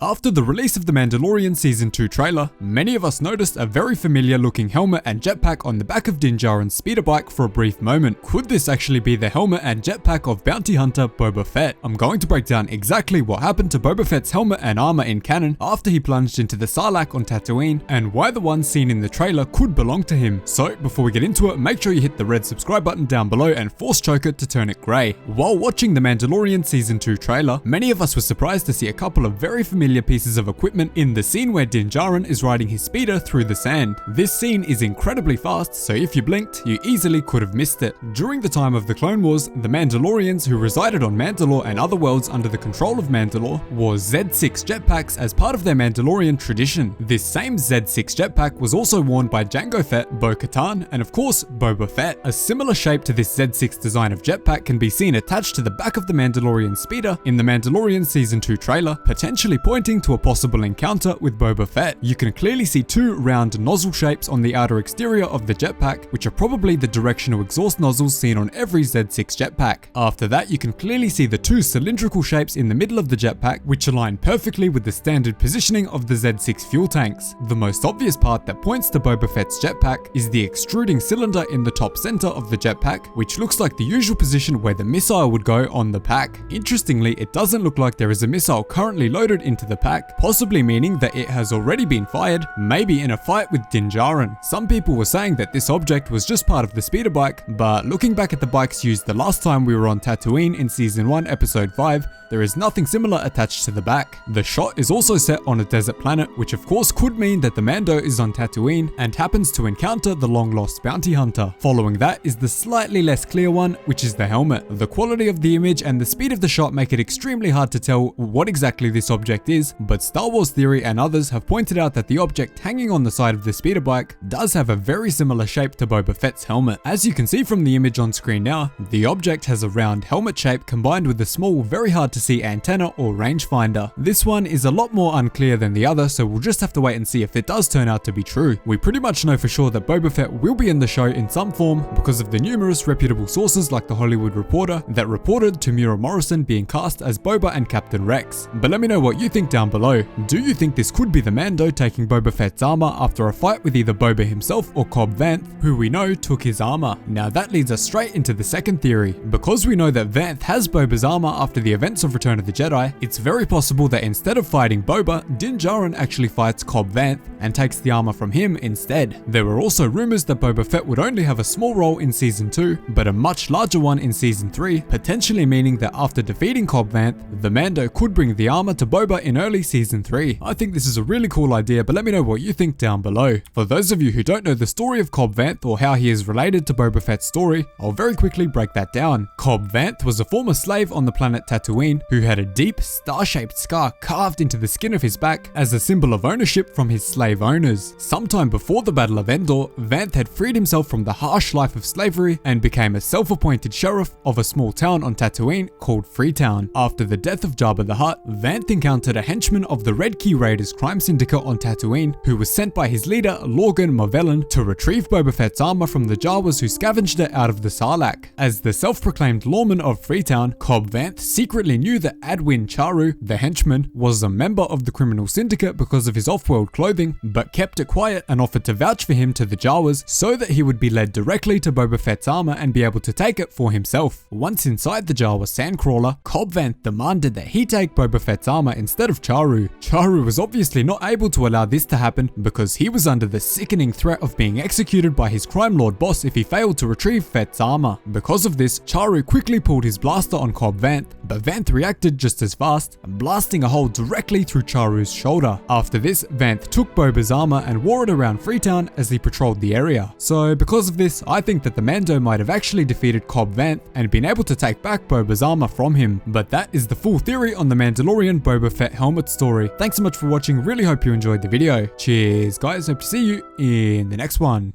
After the release of the Mandalorian Season 2 trailer, many of us noticed a very familiar looking helmet and jetpack on the back of Din Djarin's speeder bike for a brief moment. Could this actually be the helmet and jetpack of bounty hunter Boba Fett? I'm going to break down exactly what happened to Boba Fett's helmet and armor in canon after he plunged into the Sarlacc on Tatooine, and why the one seen in the trailer could belong to him. So before we get into it, make sure you hit the red subscribe button down below and force choke it to turn it grey. While watching the Mandalorian Season 2 trailer, many of us were surprised to see a couple of very familiar pieces of equipment in the scene where Din Djarin is riding his speeder through the sand. This scene is incredibly fast, so if you blinked, you easily could have missed it. During the time of the Clone Wars, the Mandalorians who resided on Mandalore and other worlds under the control of Mandalore wore Z-6 Jetpacks as part of their Mandalorian tradition. This same Z-6 Jetpack was also worn by Jango Fett, Bo-Katan, and of course, Boba Fett. A similar shape to this Z-6 design of jetpack can be seen attached to the back of the Mandalorian speeder in the Mandalorian Season 2 trailer, potentially pointing to a possible encounter with Boba Fett. You can clearly see two round nozzle shapes on the outer exterior of the jetpack, which are probably the directional exhaust nozzles seen on every Z-6 jetpack. After that, you can clearly see the two cylindrical shapes in the middle of the jetpack, which align perfectly with the standard positioning of the Z-6 fuel tanks. The most obvious part that points to Boba Fett's jetpack is the extruding cylinder in the top center of the jetpack, which looks like the usual position where the missile would go on the pack. Interestingly, it doesn't look like there is a missile currently loaded into the pack, possibly meaning that it has already been fired, maybe in a fight with Din Djarin. Some people were saying that this object was just part of the speeder bike, but looking back at the bikes used the last time we were on Tatooine in Season 1 Episode 5, there is nothing similar attached to the back. The shot is also set on a desert planet, which of course could mean that the Mando is on Tatooine and happens to encounter the long-lost bounty hunter. Following that is the slightly less clear one, which is the helmet. The quality of the image and the speed of the shot make it extremely hard to tell what exactly this object is, but Star Wars Theory and others have pointed out that the object hanging on the side of the speeder bike does have a very similar shape to Boba Fett's helmet. As you can see from the image on screen now, the object has a round helmet shape combined with a small, very hard to see antenna or rangefinder. This one is a lot more unclear than the other, so we'll just have to wait and see if it does turn out to be true. We pretty much know for sure that Boba Fett will be in the show in some form because of the numerous reputable sources like The Hollywood Reporter that reported Tamura Morrison being cast as Boba and Captain Rex. But let me know what you think down below. Do you think this could be the Mando taking Boba Fett's armor after a fight with either Boba himself or Cobb Vanth, who we know took his armor? Now that leads us straight into the second theory. Because we know that Vanth has Boba's armor after the events of Return of the Jedi, it's very possible that instead of fighting Boba, Din Djarin actually fights Cobb Vanth and takes the armor from him instead. There were also rumors that Boba Fett would only have a small role in Season 2, but a much larger one in Season 3, potentially meaning that after defeating Cobb Vanth, the Mando could bring the armor to Boba in early Season 3. I think this is a really cool idea, but let me know what you think down below. For those of you who don't know the story of Cobb Vanth or how he is related to Boba Fett's story, I'll very quickly break that down. Cobb Vanth was a former slave on the planet Tatooine who had a deep, star-shaped scar carved into the skin of his back as a symbol of ownership from his slave owners. Sometime before the Battle of Endor, Vanth had freed himself from the harsh life of slavery and became a self-appointed sheriff of a small town on Tatooine called Freetown. After the death of Jabba the Hutt, Vanth encountered a henchman of the Red Key Raiders crime syndicate on Tatooine who was sent by his leader Lorgan Marvellin to retrieve Boba Fett's armor from the Jawas who scavenged it out of the Sarlacc. As the self-proclaimed lawman of Freetown, Cobb Vanth secretly knew that Adwin Charu, the henchman, was a member of the criminal syndicate because of his off-world clothing, but kept it quiet and offered to vouch for him to the Jawas so that he would be led directly to Boba Fett's armor and be able to take it for himself. Once inside the Jawa sandcrawler, Cobb Vanth demanded that he take Boba Fett's armor instead of Charu. Charu was obviously not able to allow this to happen because he was under the sickening threat of being executed by his crime lord boss if he failed to retrieve Fett's armor. Because of this, Charu quickly pulled his blaster on Cobb Vanth, but Vanth reacted just as fast, blasting a hole directly through Charu's shoulder. After this, Vanth took Boba's armor and wore it around Freetown as he patrolled the area. So because of this, I think that the Mando might have actually defeated Cobb Vanth and been able to take back Boba's armor from him. But that is the full theory on the Mandalorian Boba Fett helmet story. Thanks so much for watching, really hope you enjoyed the video. Cheers guys, hope to see you in the next one.